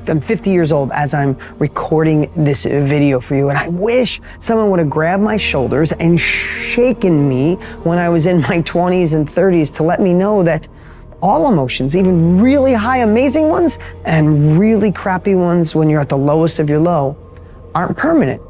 I'm 50 years old as I'm recording this video for you, and I wish someone would have grabbed my shoulders and shaken me when I was in my 20s and 30s to let me know that all emotions, even really high, amazing ones, and really crappy ones when you're at the lowest of your low, aren't permanent.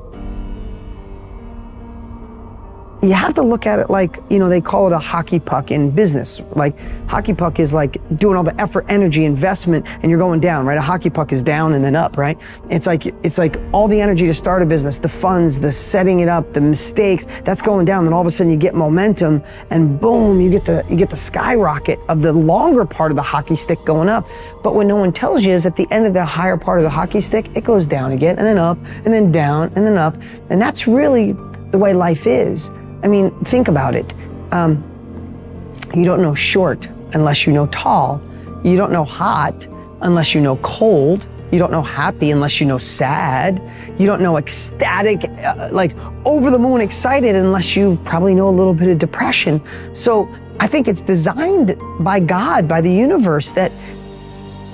You have to look at it like, they call it a hockey puck in business. Like, hockey puck is like doing all the effort, energy, investment, and you're going down, right? A hockey puck is down and then up, right? It's like all the energy to start a business, the funds, the setting it up, the mistakes, that's going down. Then all of a sudden you get momentum, and boom, you get the skyrocket of the longer part of the hockey stick going up. But what no one tells you is at the end of the higher part of the hockey stick, it goes down again, and then up, and then down, and then up. And that's really the way life is. I mean, think about it. You don't know short unless you know tall. You don't know hot unless you know cold. You don't know happy unless you know sad. You don't know ecstatic, like over the moon excited, unless you probably know a little bit of depression. So I think it's designed by God, by the universe, that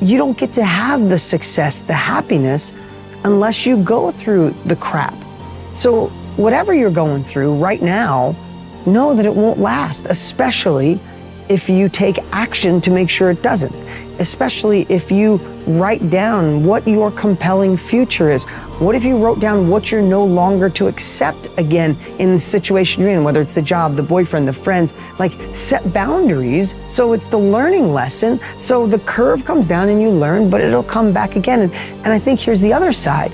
you don't get to have the success, the happiness, unless you go through the crap. So whatever you're going through right now, know that it won't last, especially if you take action to make sure it doesn't, especially if you write down what your compelling future is. What if you wrote down what you're no longer to accept again in the situation you're in, whether it's the job, the boyfriend, the friends, like set boundaries so it's the learning lesson. So the curve comes down and you learn, but it'll come back again. And I think here's the other side.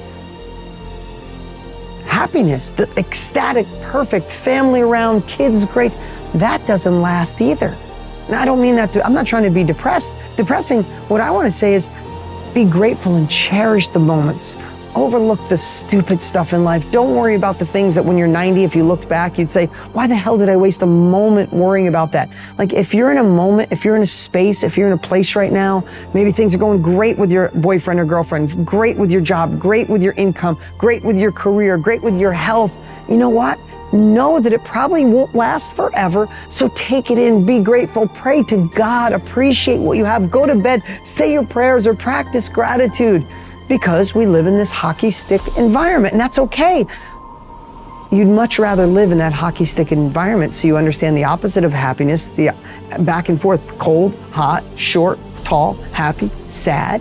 Happiness, the ecstatic, perfect, family around, kids great, that doesn't last either. And I don't mean that I'm not trying to be depressing. What I want to say is be grateful and cherish the moments. Overlook the stupid stuff in life. Don't worry about the things that when you're 90, if you looked back, you'd say, why the hell did I waste a moment worrying about that? Like, if you're in a moment, if you're in a space, if you're in a place right now, maybe things are going great with your boyfriend or girlfriend, great with your job, great with your income, great with your career, great with your health. You know what? Know that it probably won't last forever. So take it in, be grateful, pray to God, appreciate what you have, go to bed, say your prayers or practice gratitude. Because we live in this hockey stick environment, and that's okay. You'd much rather live in that hockey stick environment so you understand the opposite of happiness, the back and forth, cold, hot, short, tall, happy, sad,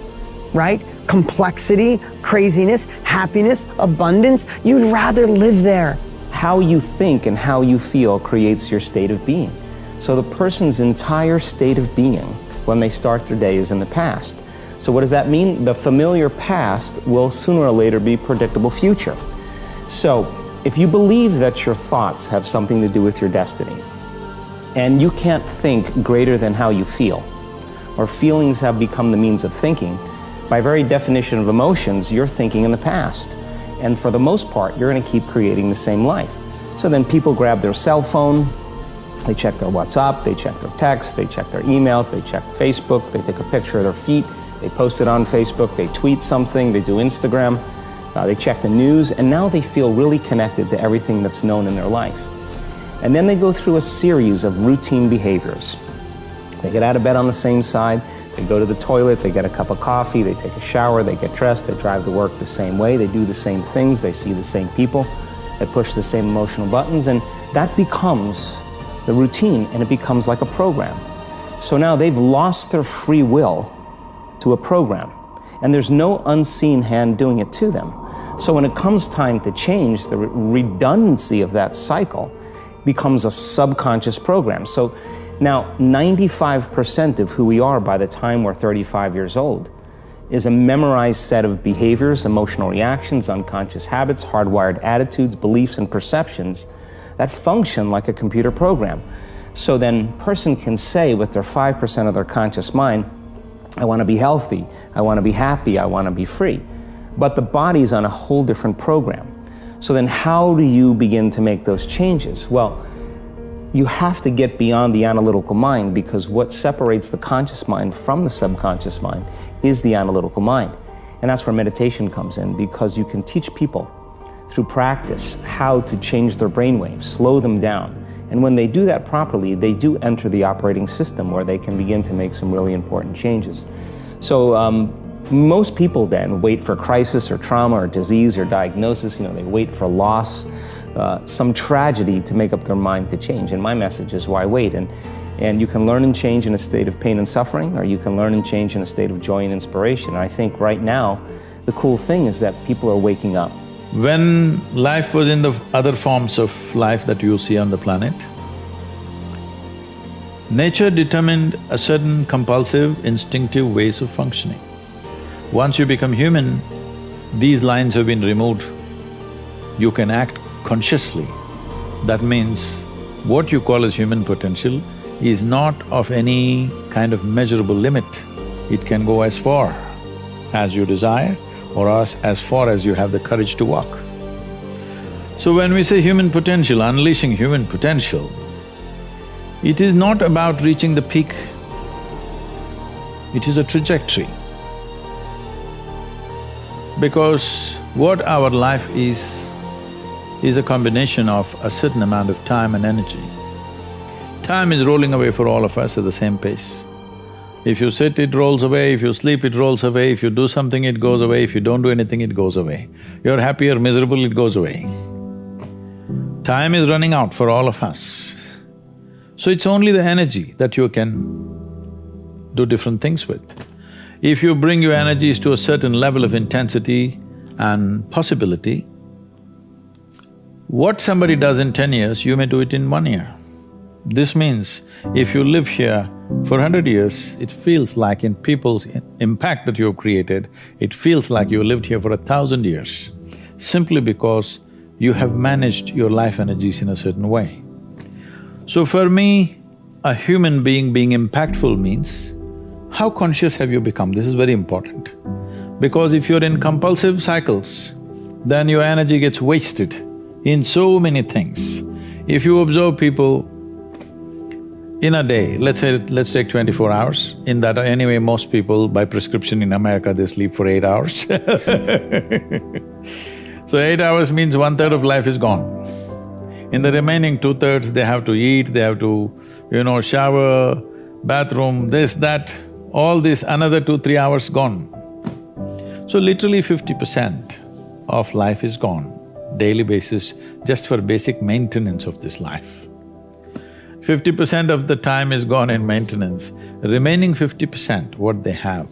right? Complexity, craziness, happiness, abundance. You'd rather live there. How you think and how you feel creates your state of being. So the person's entire state of being when they start their day is in the past. So what does that mean? The familiar past will sooner or later be predictable future. So if you believe that your thoughts have something to do with your destiny, and you can't think greater than how you feel, or feelings have become the means of thinking, by very definition of emotions, you're thinking in the past. And for the most part, you're going to keep creating the same life. So then people grab their cell phone, they check their WhatsApp, they check their text, they check their emails, they check Facebook, they take a picture of their feet, they post it on Facebook, they tweet something, they do Instagram, they check the news, and now they feel really connected to everything that's known in their life. And then they go through a series of routine behaviors. They get out of bed on the same side, they go to the toilet, they get a cup of coffee, they take a shower, they get dressed, they drive to work the same way, they do the same things, they see the same people, they push the same emotional buttons, and that becomes the routine, and it becomes like a program. So now they've lost their free will to a program, and there's no unseen hand doing it to them. So when it comes time to change, the redundancy of that cycle becomes a subconscious program. So now 95% of who we are by the time we're 35 years old is a memorized set of behaviors, emotional reactions, unconscious habits, hardwired attitudes, beliefs, and perceptions that function like a computer program. So then a person can say with their 5% of their conscious mind, I want to be healthy, I want to be happy, I want to be free. But the body's on a whole different program. So then how do you begin to make those changes? Well, you have to get beyond the analytical mind, because what separates the conscious mind from the subconscious mind is the analytical mind. And that's where meditation comes in, because you can teach people through practice how to change their brainwaves, slow them down. And when they do that properly, they do enter the operating system where they can begin to make some really important changes. So Most people then wait for crisis or trauma or disease or diagnosis, they wait for loss, some tragedy to make up their mind to change. And my message is, why wait? And you can learn and change in a state of pain and suffering, or you can learn and change in a state of joy and inspiration. And I think right now, the cool thing is that people are waking up. When life was in the other forms of life that you see on the planet, nature determined a certain compulsive, instinctive ways of functioning. Once you become human, these lines have been removed. You can act consciously. That means what you call as human potential is not of any kind of measurable limit. It can go as far as you desire or as far as you have the courage to walk. So when we say human potential, unleashing human potential, it is not about reaching the peak, it is a trajectory. Because what our life is a combination of a certain amount of time and energy. Time is rolling away for all of us at the same pace. If you sit, it rolls away, if you sleep, it rolls away, if you do something, it goes away, if you don't do anything, it goes away. You're happy or miserable, it goes away. Time is running out for all of us. So it's only the energy that you can do different things with. If you bring your energies to a certain level of intensity and possibility, what somebody does in 10 years, you may do it in 1 year. This means if you live here for 100 years, it feels like in people's impact that you have created, it feels like you lived here for 1,000 years, simply because you have managed your life energies in a certain way. So for me, a human being impactful means, how conscious have you become? This is very important. Because if you're in compulsive cycles, then your energy gets wasted in so many things. If you observe people in a day, let's take 24 hours, in that anyway most people by prescription in America they sleep for 8 hours So 8 hours means 1/3 of life is gone. In the remaining 2/3 they have to eat, they have to, shower, bathroom, this, that, all this, another 2-3 hours gone. So literally 50% of life is gone, daily basis, just for basic maintenance of this life. 50% of the time is gone in maintenance, remaining 50%, what they have.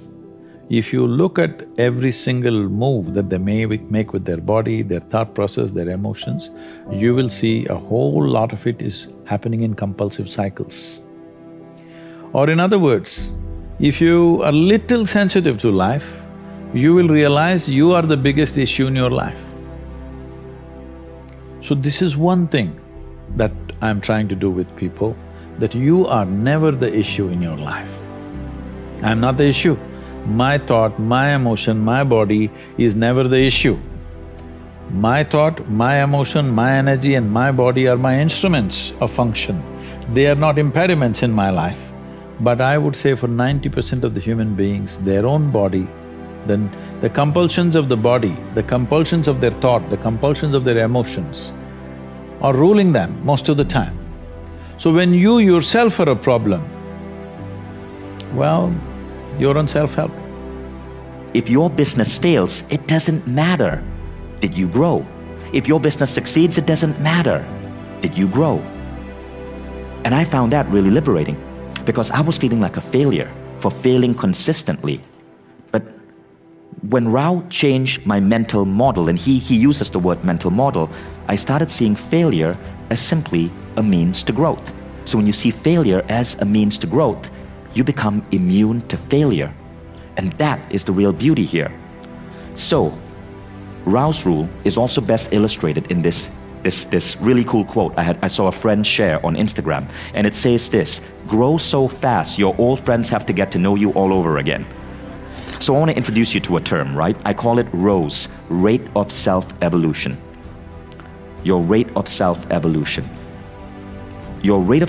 If you look at every single move that they may make with their body, their thought process, their emotions, you will see a whole lot of it is happening in compulsive cycles. Or in other words, if you are little sensitive to life, you will realize you are the biggest issue in your life. So this is one thing that I'm trying to do with people, that you are never the issue in your life. I'm not the issue. My thought, my emotion, my body is never the issue. My thought, my emotion, my energy and my body are my instruments of function. They are not impediments in my life. But I would say for 90% of the human beings, their own body, then the compulsions of the body, the compulsions of their thought, the compulsions of their emotions are ruling them most of the time. So when you yourself are a problem, well, you're on self-help. If your business fails, it doesn't matter. Did you grow? If your business succeeds, it doesn't matter. Did you grow? And I found that really liberating, because I was feeling like a failure for failing consistently. But when Rao changed my mental model, and he uses the word mental model, I started seeing failure as simply a means to growth. So when you see failure as a means to growth, you become immune to failure. And that is the real beauty here. So, Rao's rule is also best illustrated in this really cool quote I saw a friend share on Instagram, and it says this: grow so fast your old friends have to get to know you all over again. So I want to introduce you to a term, right? I call it ROSE, rate of self-evolution. Your rate of self-evolution. Your rate of